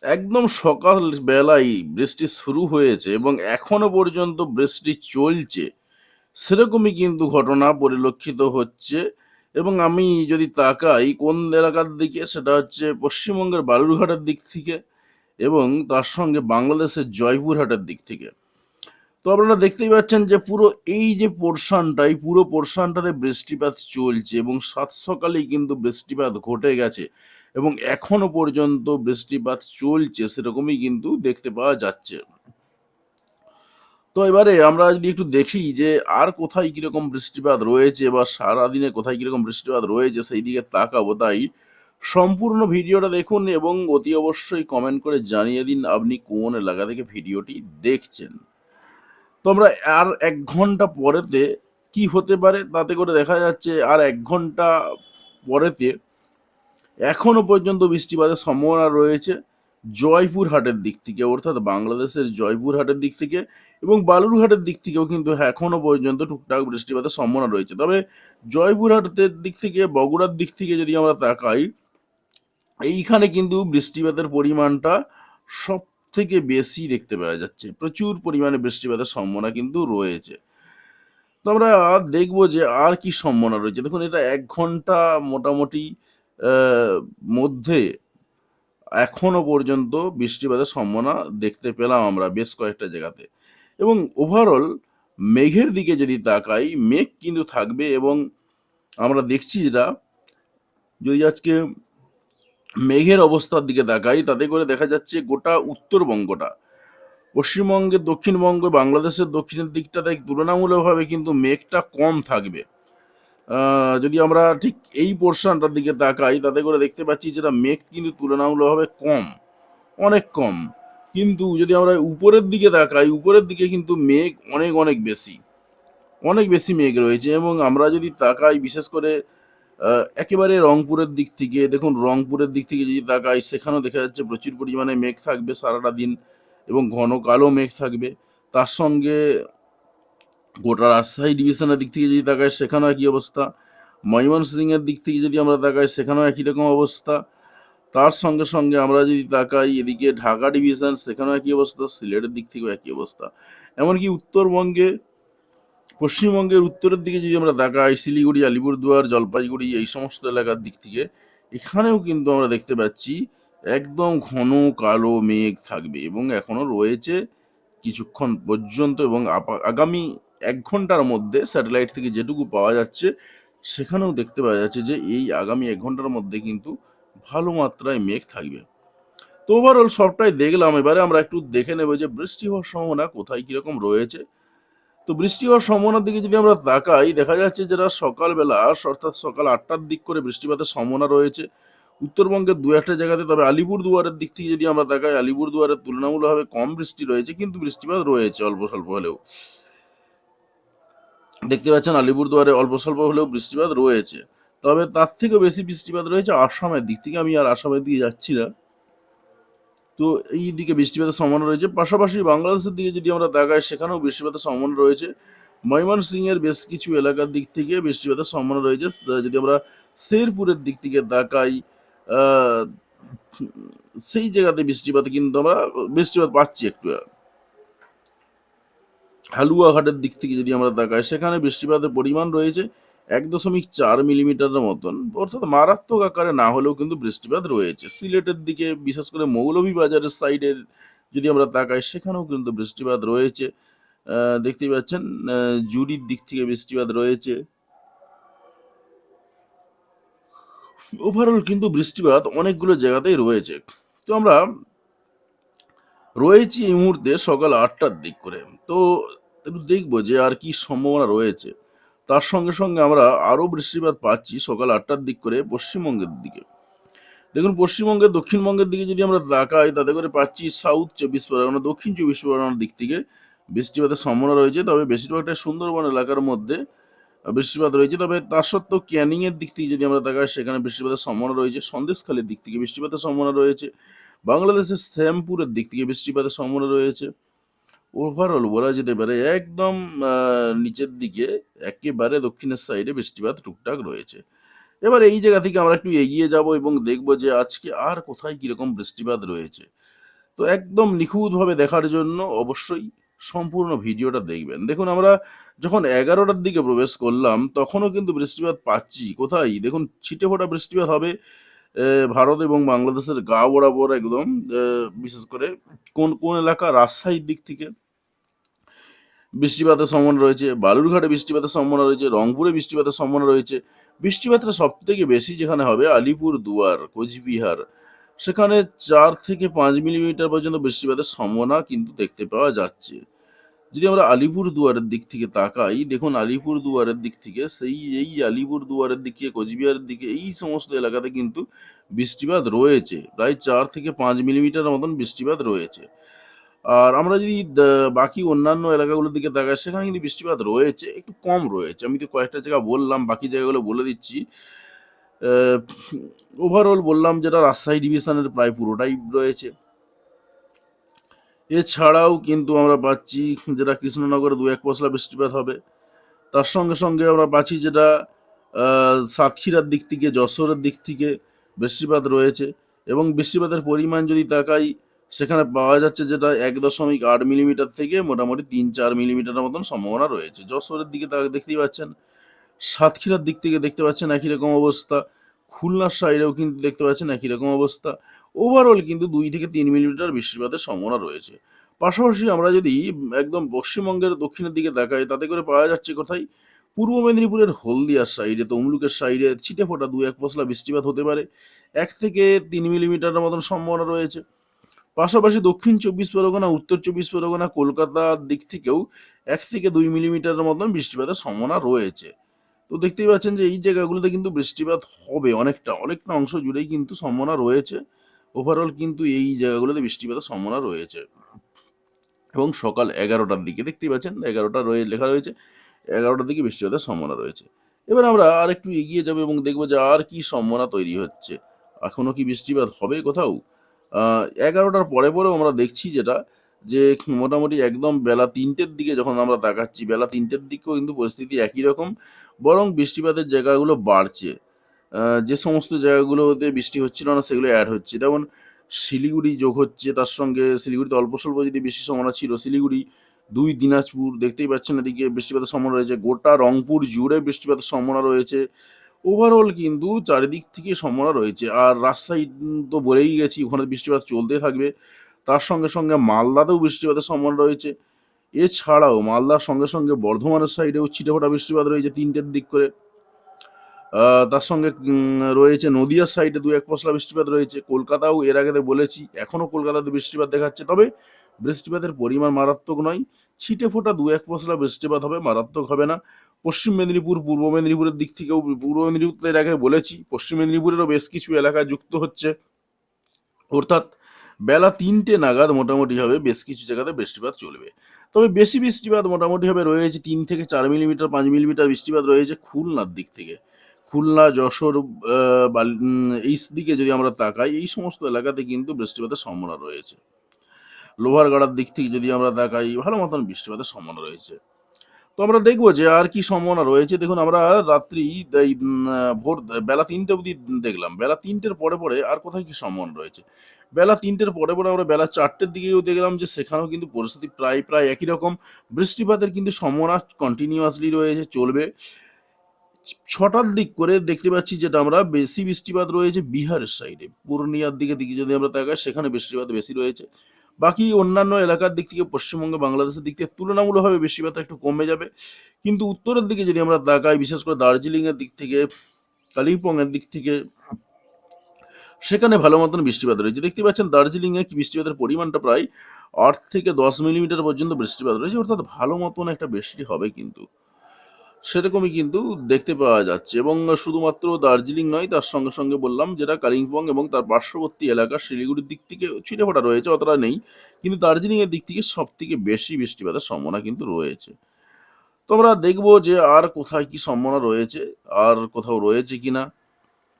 একদম সকাল বেলায় বৃষ্টি শুরু হয়েছে এবং এখনো পর্যন্ত বৃষ্টি চলছে, সেরকমই কিন্তু ঘটনা পরিলক্ষিত হচ্ছে। এবং আমি যদি তাকাই কোন এলাকার দিকে, সেটা হচ্ছে পশ্চিমবঙ্গের বালুরঘাটের দিক থেকে এবং তার সঙ্গে বাংলাদেশের জয়পুরহাটের দিক থেকে। তো আপনারা দেখতেই পাচ্ছেন যে পুরো এই যে পোর্শনটা, এই পুরো পোর্শনটাতে বৃষ্টিপাত চলছে এবং সাত সকালেই কিন্তু বৃষ্টিপাত ঘটে গেছে এবং এখনো পর্যন্ত বৃষ্টিপাত চলছে, সেরকমই কিন্তু দেখতে পাওয়া যাচ্ছে। তো এবারে আমরা যদি একটু দেখি যে আর কোথায় কিরকম বৃষ্টিপাত রয়েছে বা সারাদিনে কোথায় কিরকম বৃষ্টিপাত রয়েছে, সেই দিকে তাকাবো। তাই সম্পূর্ণ ভিডিওটা দেখুন এবং অতি অবশ্যই কমেন্ট করে জানিয়ে দিন আপনি কোন এলাকা থেকে ভিডিওটি দেখছেন। তো আমরা আর ১ ঘন্টা পরেতে কি হতে পারে, তাতে করে দেখা যাচ্ছে আর ১ ঘন্টা পরেতে এখনো পর্যন্ত বৃষ্টিপাতের সম্ভাবনা রয়েছে জয়পুরহাটের দিক থেকে, অর্থাৎ বাংলাদেশের জয়পুরহাটের দিক থেকে, এবং বালুরঘাটের দিক থেকেও কিন্তু এখনো পর্যন্ত টুকটাক বৃষ্টিপাতের সম্ভাবনা রয়েছে। তবে জয়পুরহাটের দিক থেকে, বগুড়ার দিক থেকে যদি আমরা তাকাই, এইখানে কিন্তু বৃষ্টিপাতের পরিমাণটা সব থেকে বেশি দেখতে পাওয়া যাচ্ছে, প্রচুর পরিমাণে বৃষ্টিপাতের সম্ভাবনা কিন্তু রয়েছে। তো আমরা দেখবো যে আর কি সম্ভাবনা রয়েছে। দেখুন, এটা ১ ঘন্টা মোটামুটি মধ্যে এখনো পর্যন্ত বৃষ্টিপাতের সম্ভাবনা দেখতে পেলাম আমরা বেশ কয়েকটা জায়গাতে। এবং ওভারঅল মেঘের দিকে যদি তাকাই, মেঘ কিন্তু থাকবে এবং আমরা দেখছি যেটা, যদি আজকে মেঘের অবস্থার দিকে তাকাই, তাতে করে দেখা যাচ্ছে গোটা উত্তরবঙ্গটা, পশ্চিমবঙ্গের দক্ষিণবঙ্গ, বাংলাদেশের দক্ষিণের দিকটাতে তুলনামূলকভাবে কিন্তু মেঘটা কম থাকবে। যদি আমরা ঠিক এই পোর্শনটার দিকে তাকাই, তাতে করে দেখতে পাচ্ছি যেটা মেঘ কিন্তু তুলনামূলকভাবে কম, অনেক কম। কিন্তু যদি আমরা উপরের দিকে তাকাই, উপরের দিকে কিন্তু মেঘ অনেক অনেক বেশি, অনেক বেশি মেঘ রয়েছে। এবং আমরা যদি তাকাই বিশেষ করে একেবারে রংপুরের দিক থেকে, দেখুন রংপুরের দিক থেকে যদি তাকাই, সেখানেও দেখা যাচ্ছে প্রচুর পরিমাণে মেঘ থাকবে সারাটা দিন এবং ঘন কালো মেঘ থাকবে। তার সঙ্গে গোটা রাজশাহী ডিভিশনের দিক থেকে যদি তাকাই, সেখানেও একই অবস্থা। ময়মনসিংহের দিক থেকে যদি আমরা তাকাই, সেখানেও একই রকম অবস্থা। তার সঙ্গে সঙ্গে আমরা যদি তাকাই এদিকে ঢাকা ডিভিশন, সেখানেও একই অবস্থা। সিলেটের দিক থেকেও একই অবস্থা। এমনকি উত্তরবঙ্গে, পশ্চিমবঙ্গের উত্তরের দিকে যদি আমরা তাকাই, শিলিগুড়ি, আলিপুরদুয়ার, জলপাইগুড়ি, এই সমস্ত এলাকার দিক থেকে, এখানেও কিন্তু আমরা দেখতে পাচ্ছি একদম ঘন কালো মেঘ থাকবে এবং এখনো রয়েছে কিছুক্ষণ পর্যন্ত। এবং আগামী ১ ঘন্টার মধ্যে স্যাটেলাইট থেকে যেটুকু পাওয়া যাচ্ছে, সেখানেও দেখতে পাওয়া যাচ্ছে যে এই আগামী ১ ঘন্টার মধ্যে কিন্তু ভালো মাত্রায় মেঘ থাকবে। তো ওভারঅল সবটাই দেখলাম, এবারে আমরা একটু দেখে নেব যে বৃষ্টি হওয়ার সম্ভাবনা কোথায় কিরকম রয়েছে। তো বৃষ্টি হওয়ার সম্ভাবনার দিকে যদি আমরা তাকাই, দেখা যাচ্ছে যেটা সকালবেলা, অর্থাৎ সকাল ৮টার দিক করে বৃষ্টিপাতের সম্ভাবনা রয়েছে উত্তরবঙ্গের দু একটা জায়গাতে। তবে আলিপুরদুয়ারের দিক থেকে যদি আমরা তাকাই, আলিপুরদুয়ারের তুলনামূলকভাবে কম বৃষ্টি রয়েছে, কিন্তু বৃষ্টিপাত রয়েছে অল্প স্বল্প হলেও। দেখতে পাচ্ছেন আলিপুরদুয়ারে অল্প স্বল্প হলেও বৃষ্টিপাত রয়েছে। তবে তার থেকেও বেশি বৃষ্টিপাত রয়েছে আসামের দিক থেকে। আমি আর আসামের দিকে যাচ্ছি না। তো এই দিকে বৃষ্টিপাতের সম্ভাবনা রয়েছে। পাশাপাশি বাংলাদেশের দিকে যদি আমরা তাকাই, সেখানেও বৃষ্টিপাতের সম্ভাবনা রয়েছে। ময়মনসিংহের বেশ কিছু এলাকার দিক থেকে বৃষ্টিপাতের সম্ভাবনা রয়েছে। যদি আমরা শেরপুরের দিক থেকে তাকাই, আহ, সেই জায়গাতে বৃষ্টিপাত কিন্তু আমরা বৃষ্টিপাত পাচ্ছি একটু। হালুয়াঘাটের দিক থেকে যদি আমরা তাকাই, সেখানে বৃষ্টিপাতের পরিমাণ রয়েছে ১.৪ মিলিমিটারের মতন, অর্থাৎ মারাত্মক আকারে না হলেও কিন্তু বৃষ্টিপাত রয়েছে। সিলেটের দিকে বিশেষ করে মৌলভীবাজারের সাইডের যদি আমরা তাকাই, সেখানেও কিন্তু বৃষ্টিপাত রয়েছে। দেখতেই পাচ্ছেন জুড়ির দিক থেকে বৃষ্টিপাত রয়েছে। ওভারঅল কিন্তু বৃষ্টিপাত অনেকগুলো জায়গাতেই রয়েছে। তো আমরা রয়েছি এই মুহূর্তে সকাল ৮টার দিক করে। তো একটু দেখবো যে আর কি সম্ভাবনা রয়েছে। তার সঙ্গে সঙ্গে আমরা আরও বৃষ্টিপাত পাচ্ছি সকাল ৮টার দিক করে পশ্চিমবঙ্গের দিকে। দেখুন, পশ্চিমবঙ্গের দক্ষিণবঙ্গের দিকে যদি আমরা তাকাই, তাতে করে পাচ্ছি সাউথ ২৪ পরগনা, দক্ষিণ ২৪ পরগনার দিক থেকে বৃষ্টিপাতের সম্ভাবনা রয়েছে। তবে বেশিরভাগটা সুন্দরবন এলাকার মধ্যে বৃষ্টিপাত রয়েছে। তবে তা সত্ত্বেও ক্যানিংয়ের দিক থেকে যদি আমরা তাকাই, সেখানে বৃষ্টিপাতের সম্ভাবনা রয়েছে। সন্দেশখালীর দিক থেকে বৃষ্টিপাতের সম্ভাবনা রয়েছে। বাংলাদেশের শ্যামপুরের দিক থেকে বৃষ্টিপাতের সম্ভাবনা রয়েছে। ওভারঅল বলা যেতে পারে একদম নিচের দিকে একেবারে দক্ষিণের সাইডে বৃষ্টিপাত টুকটাক রয়েছে। এবার এই জায়গা থেকে আমরা একটু এগিয়ে যাব এবং দেখব যে আজকে আর কোথায় কিরকম বৃষ্টিপাত রয়েছে। তো একদম নিখুঁতভাবে দেখার জন্য অবশ্যই সম্পূর্ণ ভিডিওটা দেখবেন। দেখুন আমরা যখন 11টার দিকে প্রবেশ করলাম তখনও কিন্তু বৃষ্টিপাত পাচ্ছি। কোথায়? দেখুন ছিটেফোঁটা বৃষ্টিপাত হবে ভারত এবং বাংলাদেশের গা বরাবর একদম বিশেষ করে কোন এলাকা? রাজশাহীর দিক থেকে বৃষ্টিপাতের সম্ভাবনা রয়েছে, বালুরঘাটে বৃষ্টিপাতের সম্ভাবনা রয়েছে, রংপুরে বৃষ্টিপাতের সম্ভাবনা রয়েছে। বৃষ্টিপাতটা সবথেকে বেশি যেখানে হবে আলিপুরদুয়ার, কোচবিহার। সেখানে ৪ থেকে ৫ মিলিমিটার পর্যন্ত বৃষ্টিপাতের সম্ভাবনা কিন্তু দেখতে পাওয়া যাচ্ছে। যদি আমরা আলিপুরদুয়ারের দিক থেকে তাকাই, দেখুন আলিপুরদুয়ারের দিক থেকে এই আলিপুরদুয়ারের দিকে, কোচবিহারের দিকে এই সমস্ত এলাকাতে কিন্তু বৃষ্টিপাত রয়েছে। প্রায় ৪ থেকে ৫ মিলিমিটার মতন বৃষ্টিপাত রয়েছে। আর আমরা যদি বাকি অন্যান্য এলাকাগুলোর দিকে তাকাই সেখানে কিন্তু বৃষ্টিপাত রয়েছে, একটু কম রয়েছে। আমি তো কয়েকটা জায়গা বললাম, বাকি জায়গাগুলো বলে দিচ্ছি। ওভারঅল বললাম যেটা রাজশাহী ডিভিশনের প্রায় পুরোটাই রয়েছে। এছাড়াও কিন্তু আমরা পাচ্ছি যেটা কৃষ্ণনগরে ২-১ পশলা বৃষ্টিপাত হবে। তার সঙ্গে সঙ্গে আমরা পাচ্ছি যেটা সাতক্ষীরার দিক থেকে, যশোরের দিক থেকে বৃষ্টিপাত রয়েছে এবং বৃষ্টিপাতের পরিমাণ যদি তাকাই সেখানে পাওয়া যাচ্ছে যেটা ১.৮ মিলিমিটার থেকে মোটামুটি ৩-৪ মিলিমিটারের মতন সম্ভাবনা রয়েছে। যশোরের দিকে দেখতেই পাচ্ছেন, সাতক্ষীরার দিক থেকে দেখতে পাচ্ছেন একই রকম অবস্থা, খুলনার সাইডেও কিন্তু দেখতে পাচ্ছেন একই রকম অবস্থা। ওভারঅল কিন্তু ২ থেকে ৩ মিলিমিটার বৃষ্টিপাতের সম্ভাবনা রয়েছে। পাশাপাশি আমরা যদি একদম পশ্চিমবঙ্গের দক্ষিণের দিকে তাকাই তাতে করে পাওয়া যাচ্ছে কোথায়? পূর্ব মেদিনীপুরের হলদিয়ার সাইডে, তমলুকের সাইডে ছিটেফোঁটা ২-১ পশলা বৃষ্টিপাত হতে পারে। ১ থেকে ৩ মিলিমিটারের মতন সম্ভাবনা রয়েছে। পাশাপাশি দক্ষিণ ২৪ পরগনা, উত্তর ২৪ পরগনা, কলকাতার দিক থেকেও ১ থেকে ২ মিলিমিটারের মতন বৃষ্টিপাতের সম্ভাবনা রয়েছে। তো দেখতেই পাচ্ছেন যে এই জায়গাগুলোতে কিন্তু বৃষ্টিপাত হবে অনেকটা অংশ জুড়েই কিন্তু সম্ভাবনা রয়েছে। ওভারঅল কিন্তু এই জায়গাগুলোতে বৃষ্টিপাতের সম্ভাবনা রয়েছে। এবং সকাল ১১টার দিকে দেখতেই পাচ্ছেন ১১টা লেখা রয়েছে, ১১টার দিকে বৃষ্টিপাতের সম্ভাবনা রয়েছে। এবার আমরা আরেকটু এগিয়ে যাব এবং দেখব যে আর কি সম্ভাবনা তৈরি হচ্ছে। এখনো কি বৃষ্টিপাত হবে কোথাও? ১১টার পরেও আমরা দেখছি যেটা যে মোটামুটি একদম বেলা ৩টের দিকে যখন আমরা তাকাচ্ছি, বেলা ৩টের দিকেও কিন্তু পরিস্থিতি একই রকম, বরং বৃষ্টিপাতের জায়গাগুলো বাড়ছে। যে সমস্ত জায়গাগুলোতে বৃষ্টি হচ্ছিল না সেগুলো অ্যাড হচ্ছে। যেমন শিলিগুড়ি যোগ হচ্ছে, তার সঙ্গে শিলিগুড়িতে অল্প স্বল্প যদি বৃষ্টির সম্ভাবনা ছিল, শিলিগুড়ি, ২ দিনাজপুর দেখতেই পাচ্ছেন এদিকে বৃষ্টিপাতের সম্ভাবনা রয়েছে। গোটা রংপুর জুড়ে বৃষ্টিপাতের সম্ভাবনা রয়েছে। ওভারঅল কিন্তু চারিদিক থেকে সম্ভাবনা রয়েছে। আর রাজশাহী তো বলেই গেছি ওখানে বৃষ্টিপাত চলতে থাকবে। তার সঙ্গে সঙ্গে মালদাতেও বৃষ্টিপাতের সম্ভাবনা রয়েছে। এছাড়াও মালদার সঙ্গে সঙ্গে বর্ধমানের সাইডেও ছিটেফোঁটা বৃষ্টিপাত রয়েছে ৩টের দিক করে। তার সঙ্গে রয়েছে নদিয়ার সাইডে ২-১ পশলা বৃষ্টিপাত রয়েছে। কলকাতাও এর আগেতে বলেছি, এখনও কলকাতাতে বৃষ্টিপাত দেখাচ্ছে। তবে বৃষ্টিপাতের পরিমাণ মারাত্মক নয়। ছিটেফোঁটা ২-১ পশলা বৃষ্টিপাত হবে, মারাত্মক হবে না। পশ্চিম মেদিনীপুর, পূর্ব মেদিনীপুরের দিক থেকেও, পূর্ব মেদিনীপুর তো এর আগে বলেছি, পশ্চিম মেদিনীপুরেরও বেশ কিছু এলাকা যুক্ত হচ্ছে। অর্থাৎ বেলা ৩টে নাগাদ মোটামুটিভাবে বেশ কিছু জায়গাতে বৃষ্টিপাত চলবে। তবে বেশি বৃষ্টিপাত মোটামুটিভাবে রয়েছে ৩ থেকে ৪ মিলিমিটার, ৫ মিলিমিটার বৃষ্টিপাত রয়েছে খুলনার দিক থেকে। খুলনা, যশোর, এই দিকে যদি আমরা তাকাই এই সমস্ত এলাকাতে কিন্তু বৃষ্টিপাতের সম্ভাবনা রয়েছে। লোহারগাড়ার দিক থেকে যদি আমরা তাকাই ভালো মতন বৃষ্টিপাতের সম্ভাবনা রয়েছে। তো আমরা দেখব যে আর কি সম্ভাবনা রয়েছে। দেখুন আমরা রাত্রি এই ভোর বেলা ৩টে অবধি দেখলাম। বেলা ৩টের পরে আর কোথায় কি সম্ভাবনা রয়েছে? বেলা ৩টের পরে আমরা বেলা ৪টের দিকেও দেখলাম যে সেখানেও কিন্তু পরিস্থিতি প্রায় একই রকম। বৃষ্টিপাতের কিন্তু সম্ভাবনা কন্টিনিউয়াসলি রয়েছে, চলবে। ৬টার দিক করে দেখতে পাচ্ছি যেটা আমরা বেশি বৃষ্টিপাত রয়েছে বিহারের সাইডে। পূর্ণিয়ার দিকে যদি আমরা তাকাই সেখানে বৃষ্টিপাত বেশি রয়েছে। বাকি অন্যান্য এলাকার দিক থেকে পশ্চিমবঙ্গ, বাংলাদেশের দিক থেকে তুলনামূলকভাবে বৃষ্টিপাতটা একটু কমে যাবে। কিন্তু উত্তরের দিকে যদি আমরা তাকাই বিশেষ করে দার্জিলিংয়ের দিক থেকে, কালিম্পংয়ের দিক থেকে সেখানে ভালো মতন বৃষ্টিপাত রয়েছে। দেখতে পাচ্ছেন দার্জিলিংয়ে কি বৃষ্টিপাতের পরিমাণটা প্রায় ৮ থেকে ১০ মিলিমিটার পর্যন্ত বৃষ্টিপাত রয়েছে। অর্থাৎ ভালো মতন একটা বৃষ্টি হবে কিন্তু। সেরকমই কিন্তু দেখতে পাওয়া যাচ্ছে এবং শুধুমাত্র দার্জিলিং নয় তার সঙ্গে সঙ্গে বললাম যেটা কালিম্পং এবং তার পার্শ্ববর্তী এলাকা শিলিগুড়ির দিক থেকে ছিটেফোঁটা রয়েছে, অতটা নেই। কিন্তু দার্জিলিংয়ের দিক থেকে সবথেকে বেশি বৃষ্টিপাতের সম্ভাবনা কিন্তু রয়েছে। তো আমরা দেখব যে আর কোথায় কি সম্ভাবনা রয়েছে, আর কোথাও রয়েছে কিনা।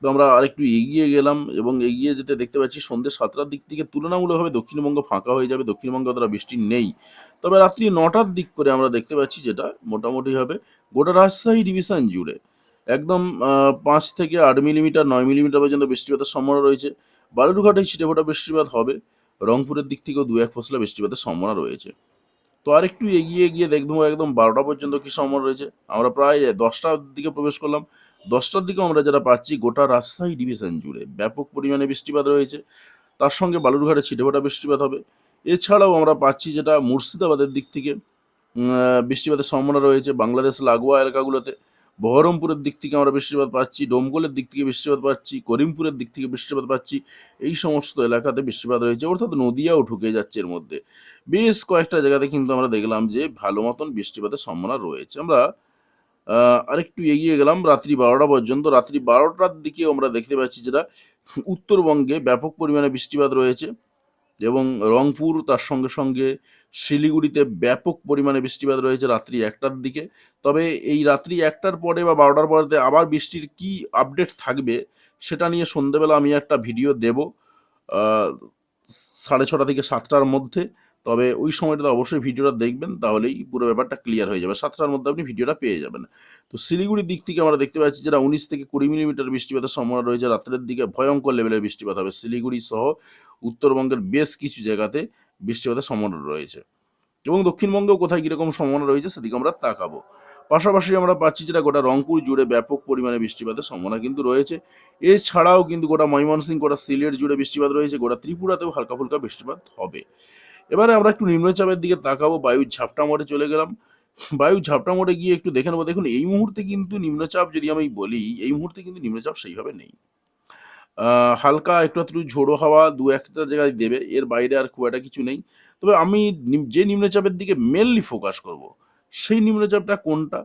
তো আমরা আরেকটু এগিয়ে গেলাম এবং এগিয়ে যেতে দেখতে পাচ্ছি সন্ধ্যে ৭টার দিক থেকে তুলনামূলকভাবে দক্ষিণবঙ্গ ফাঁকা হয়ে যাবে, দক্ষিণবঙ্গে অতটা বৃষ্টি নেই। তবে রাত্রি ৯টার দিক করে আমরা দেখতে পাচ্ছি যেটা মোটামুটিভাবে গোটা রাজশাহী ডিভিশন জুড়ে একদম ৫ থেকে ৮ মিলিমিটার ৯ মিলিমিটার পর্যন্ত বৃষ্টিপাতের সম্ভাবনা রয়েছে। বালুরঘাটে ছিটেফোঁটা বৃষ্টিপাত হবে। রংপুরের দিক থেকেও ২-১ পশলা বৃষ্টিপাতের সম্ভাবনা রয়েছে। তো আরেকটু এগিয়ে গিয়ে দেখবো একদম ১২টা পর্যন্ত কি সম্ভাবনা রয়েছে। আমরা প্রায় ১০টার দিকে প্রবেশ করলাম। ১০টার দিকেও আমরা যেটা পাচ্ছি গোটা রাজশাহী ডিভিশন জুড়ে ব্যাপক পরিমাণে বৃষ্টিপাত রয়েছে। তার সঙ্গে বালুরঘাটে ছিটেফোঁটা বৃষ্টিপাত হবে। এছাড়াও আমরা পাচ্ছি যেটা মুর্শিদাবাদের দিক থেকে বৃষ্টিপাতের সম্ভাবনা রয়েছে বাংলাদেশ লাগোয়া এলাকাগুলোতে। বহরমপুরের দিক থেকে আমরা বৃষ্টিপাত পাচ্ছি, ডোমকলের দিক থেকে বৃষ্টিপাত পাচ্ছি, করিমপুরের দিক থেকে বৃষ্টিপাত পাচ্ছি। এই সমস্ত এলাকাতে বৃষ্টিপাত রয়েছে, অর্থাৎ নদীয়াও ঢুকে যাচ্ছে এর মধ্যে। বেশ কয়েকটা জায়গাতে কিন্তু আমরা দেখলাম যে ভালো মতন বৃষ্টিপাতের সম্ভাবনা রয়েছে। আমরা আরেকটু এগিয়ে গেলাম রাত্রি ১২টা পর্যন্ত। রাত্রি ১২টার দিকে আমরা দেখতে পাচ্ছি যেটা উত্তরবঙ্গে ব্যাপক পরিমাণে বৃষ্টিপাত রয়েছে এবং রংপুর তার সঙ্গে সঙ্গে শিলিগুড়িতে ব্যাপক পরিমাণে বৃষ্টিপাত রয়েছে রাত্রি ১টার দিকে। তবে এই রাত্রি ১টার পরে বা ১২টার পরেতে আবার বৃষ্টির কি আপডেট থাকবে সেটা নিয়ে সন্ধ্যেবেলা আমি একটা ভিডিও দেব ৬:৩০ থেকে ৭টার মধ্যে। তবে ওই সময়টাতে অবশ্যই ভিডিওটা দেখবেন, তাহলেই পুরো ব্যাপারটা ক্লিয়ার হয়ে যাবে। ৭টার মধ্যে আপনি ভিডিওটা পেয়ে যাবেন। তো শিলিগুড়ির দিক থেকে আমরা দেখতে পাচ্ছি যেটা ১৯ থেকে ২০ মিলিমিটার বৃষ্টিপাতের সম্ভাবনা রয়েছে। রাত্রের দিকে ভয়ঙ্কর লেভেলের বৃষ্টিপাত হবে। শিলিগুড়ি সহ উত্তরবঙ্গের বেশ কিছু জায়গাতে বৃষ্টিপাতের সম্ভাবনা রয়েছে এবং দক্ষিণবঙ্গেও কোথায় কীরকম সম্ভাবনা রয়েছে সেদিকে আমরা তাকাবো। পাশাপাশি আমরা পাচ্ছি যেটা গোটা রংপুর জুড়ে ব্যাপক পরিমাণে বৃষ্টিপাতের সম্ভাবনা কিন্তু রয়েছে। এছাড়াও কিন্তু গোটা ময়মনসিংহ, গোটা সিলেট জুড়ে বৃষ্টিপাত রয়েছে, গোটা ত্রিপুরাতেও হালকা ফুলকা বৃষ্টিপাত হবে। এবারে আমরা একটু নিম্নচাপের দিকে তাকাবো, বায়ুর ঝাপটা মোড়ে চলে গেলাম। বায়ুর ঝাপটা মোড়ে গিয়ে একটু দেখে নেবো। দেখুন এই মুহূর্তে কিন্তু নিম্নচাপ, যদি আমি বলি, এই মুহূর্তে কিন্তু নিম্নচাপ সেইভাবে নেই। হালকা একটু আধটু ঝোড়ো হাওয়া ২-১টা জায়গায় দেবে, এর বাইরে আর খুব একটা কিছু নেই। তবে আমি যে নিম্নচাপের দিকে মেইনলি ফোকাস করব, সেই নিম্নচাপটা কোনটা?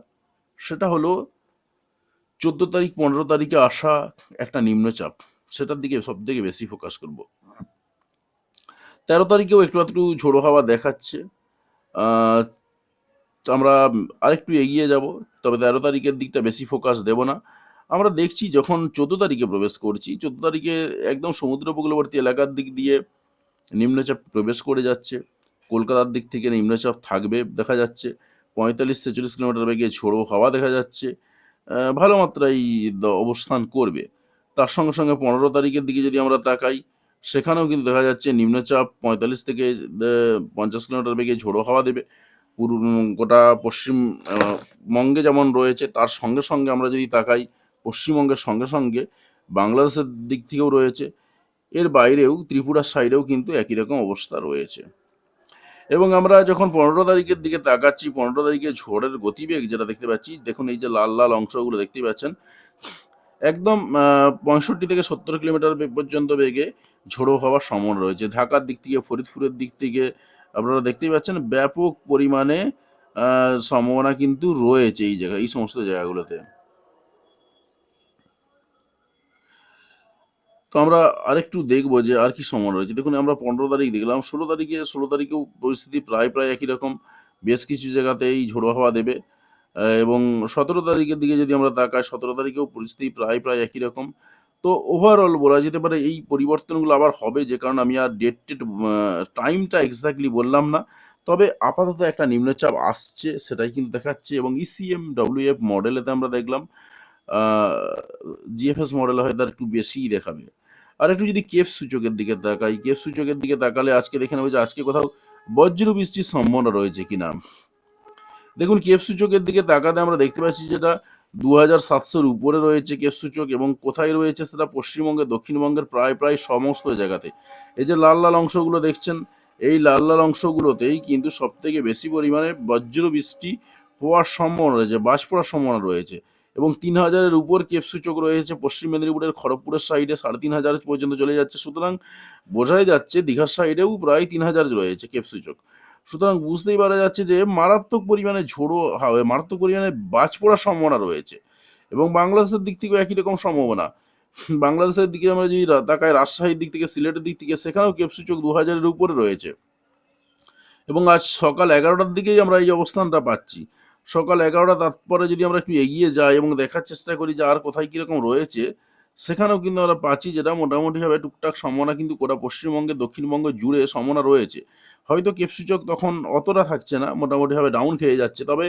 সেটা হলো ১৪ তারিখ ১৫ তারিখে আসা একটা নিম্নচাপ, সেটার দিকে সবথেকে বেশি ফোকাস করব। ১৩ তারিখেও একটু আধটু ঝোড়ো হাওয়া দেখাচ্ছে। আ আমরা আরেকটু এগিয়ে যাব, তবে ১৩ তারিখের দিকটা বেশি ফোকাস দেব না। আমরা দেখছি যখন ১৪ তারিখে প্রবেশ করছি, ১৪ তারিখে একদম সমুদ্র উপকূলবর্তী এলাকার দিক দিয়ে নিম্নচাপ প্রবেশ করে যাচ্ছে। কলকাতার দিক থেকে নিম্নচাপ থাকবে দেখা যাচ্ছে। ৪৫-৪৬ কিলোমিটার বেগে ঝোড়ো হাওয়া দেখা যাচ্ছে। ভালো মাত্রায় অবস্থান করবে। তার সঙ্গে সঙ্গে ১৫ তারিখের দিকে যদি আমরা তাকাই, সেখানেও কিন্তু দেখা যাচ্ছে নিম্নচাপ ৪৫ থেকে ৫০ কিলোমিটার বেগে ঝোড়ো হাওয়া দেবে। গোটা পশ্চিম বঙ্গে যেমন রয়েছে, তার সঙ্গে সঙ্গে আমরা যদি তাকাই, পশ্চিমবঙ্গের সঙ্গে সঙ্গে বাংলাদেশের দিক থেকেও রয়েছে। এর বাইরেও ত্রিপুরার সাইডেও কিন্তু একই রকম অবস্থা রয়েছে। এবং আমরা যখন ১৫ তারিখের দিকে তাকাচ্ছি, ১৫ তারিখে ঝড়ের গতিবেগ যেটা দেখতে পাচ্ছি, দেখুন এই যে লাল লাল অংশগুলো দেখতেই পাচ্ছেন, একদম ৬৫ থেকে ৭০ কিলোমিটার পর্যন্ত বেগে ঝোড়ো হওয়ার সম্ভাবনা রয়েছে। ঢাকার দিক থেকে, ফরিদপুরের দিক থেকে আপনারা দেখতেই পাচ্ছেন ব্যাপক পরিমাণে সম্ভাবনা কিন্তু রয়েছে এই জায়গায়, এই সমস্ত জায়গাগুলোতে। তো আমরা আরেকটু দেখবো যে আর কি সম্ভাবনা রয়েছে। দেখুন আমরা ১৫ তারিখ দেখলাম, ১৬ তারিখেও পরিস্থিতি প্রায় একই রকম। বেশ কিছু জায়গাতেই ঝোড়ো হাওয়া দেবে। এবং ১৭ তারিখের দিকে যদি আমরা তাকাই, ১৭ তারিখেও পরিস্থিতি প্রায় একই রকম। তো ওভারঅল বলা যেতে পারে এই পরিবর্তনগুলো আবার হবে, যে কারণে আমি আর ডেট টাইমটা এক্সাক্টলি বললাম না। তবে আপাতত একটা নিম্নচাপ আসছে সেটাই কিন্তু দেখাচ্ছে, এবং ইসিএম, ডব্লিউএফ মডেলেতে আমরা দেখলাম। আ জিএফএস মডেলে হয়তো আরেকটু বেশিই দেখাবে। আরেকটু যদি কেপ সূচকের দিকে তাকাই, কেপ সূচকের দিকে তাকালে আজকে দেখে নেব যে আজকে কোথাও বজ্র বৃষ্টির সম্ভাবনা রয়েছে কিনা। দেখুন কেপ সূচকের দিকে তাকাতে আমরা দেখতে পাচ্ছি যেটা ২৭০০-র উপরে রয়েছে কেপ সূচক, এবং কোথায় রয়েছে সেটা পশ্চিমবঙ্গে, দক্ষিণবঙ্গের প্রায় সমস্ত জায়গাতে। এই যে লাল লাল অংশগুলো দেখছেন, এই লাল লাল অংশগুলোতেই কিন্তু সবথেকে বেশি পরিমাণে বজ্র বৃষ্টি হওয়ার সম্ভাবনা রয়েছে, বাজ পড়ার সম্ভাবনা রয়েছে। এবং ৩০০০-এর উপর কেপ সূচক রয়েছে পশ্চিম মেদিনীপুরের খড়গপুরের সাইডে, ৩৫০০ পর্যন্ত চলে যাচ্ছে। সুতরাং বোঝাই যাচ্ছে দীঘার সাইডেও প্রায় ৩০০০ রয়েছে কেপ সূচক। সুতরাং বুঝতেই পারা যাচ্ছে যে মারাত্মক পরিমাণে ঝোড়ো হাওয়া, মারাত্মক পরিমাণে বাজ পড়ার সম্ভাবনা রয়েছে। এবং বাংলাদেশের দিক থেকেও একই রকম সম্ভাবনা। বাংলাদেশের দিকে আমরা যদি তাকাই, রাজশাহীর দিক থেকে, সিলেটের দিক থেকে, সেখানেও কেপ সূচক ২০০০-এর উপরে রয়েছে। এবং আজ সকাল ১১টার দিকেই আমরা এই অবস্থানটা পাচ্ছি। সকাল ১১টা, তারপরে যদি আমরা একটু এগিয়ে যাই এবং দেখার চেষ্টা করি যে আর কোথায় কীরকম রয়েছে, সেখানেও কিন্তু আমরা পাচ্ছি যেটা মোটামুটিভাবে টুকটাক সম্ভাবনা কিন্তু গোটা পশ্চিমবঙ্গে, দক্ষিণবঙ্গ জুড়ে সম্ভাবনা রয়েছে। হয়তো কেপ সূচক তখন অতটা থাকছে না, মোটামুটিভাবে ডাউন খেয়ে যাচ্ছে। তবে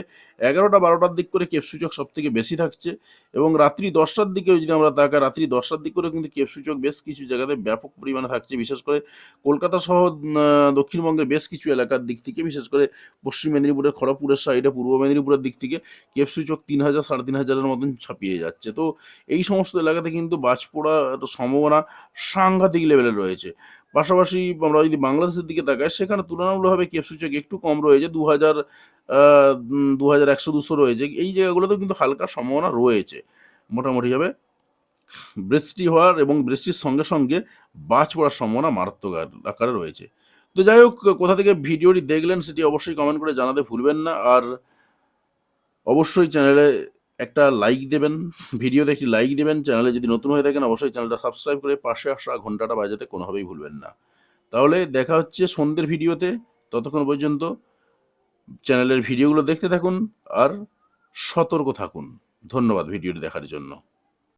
11টা-12টার দিক করে কেপ সূচক সবথেকে বেশি থাকছে এবং রাত্রি 10টার দিকেও যদি আমরা তাকাই, রাত্রি 10টার দিক করেও কিন্তু কেপ সূচক বেশ কিছু জায়গাতে ব্যাপক পরিমাণে থাকছে। বিশেষ করে কলকাতা সহ দক্ষিণবঙ্গের বেশ কিছু এলাকার দিক থেকে, বিশেষ করে পশ্চিম মেদিনীপুরের খড়গপুরের সাইডে, পূর্ব মেদিনীপুরের দিক থেকে কেপ সূচক 3000 3,500-এর মতন ছাপিয়ে যাচ্ছে। তো এই সমস্ত এলাকাতে কিন্তু বাজ পড়ার সম্ভাবনা সাংঘাতিক লেভেলে রয়েছে। পাশাপাশি আমরা যদি বাংলাদেশের দিকে তাকাই, সেখানে তুলনামূলকভাবে কেপ সূচক একটু কম রয়েছে, 2100-200 রয়েছে। এই জায়গাগুলোতেও কিন্তু হালকা সম্ভাবনা রয়েছে মোটামুটিভাবে বৃষ্টি হওয়ার, এবং বৃষ্টির সঙ্গে সঙ্গে বাজ পড়ার সম্ভাবনা মারাত্মক আকারে রয়েছে। তো যাই হোক, কোথা থেকে ভিডিওটি দেখলেন সেটি অবশ্যই কমেন্ট করে জানাতে ভুলবেন না। আর অবশ্যই চ্যানেলে একটা লাইক দেবেন, ভিডিওতে একটি লাইক দেবেন। চ্যানেলে যদি নতুন হয়ে থাকেন অবশ্যই চ্যানেলটা সাবস্ক্রাইব করে পাশে আসা ঘন্টাটা বাজাতে কোনোভাবেই ভুলবেন না। তাহলে দেখা হচ্ছে সন্ধ্যের ভিডিওতে। ততক্ষণ পর্যন্ত চ্যানেলের ভিডিওগুলো দেখতে থাকুন আর সতর্ক থাকুন। ধন্যবাদ ভিডিওটি দেখার জন্য।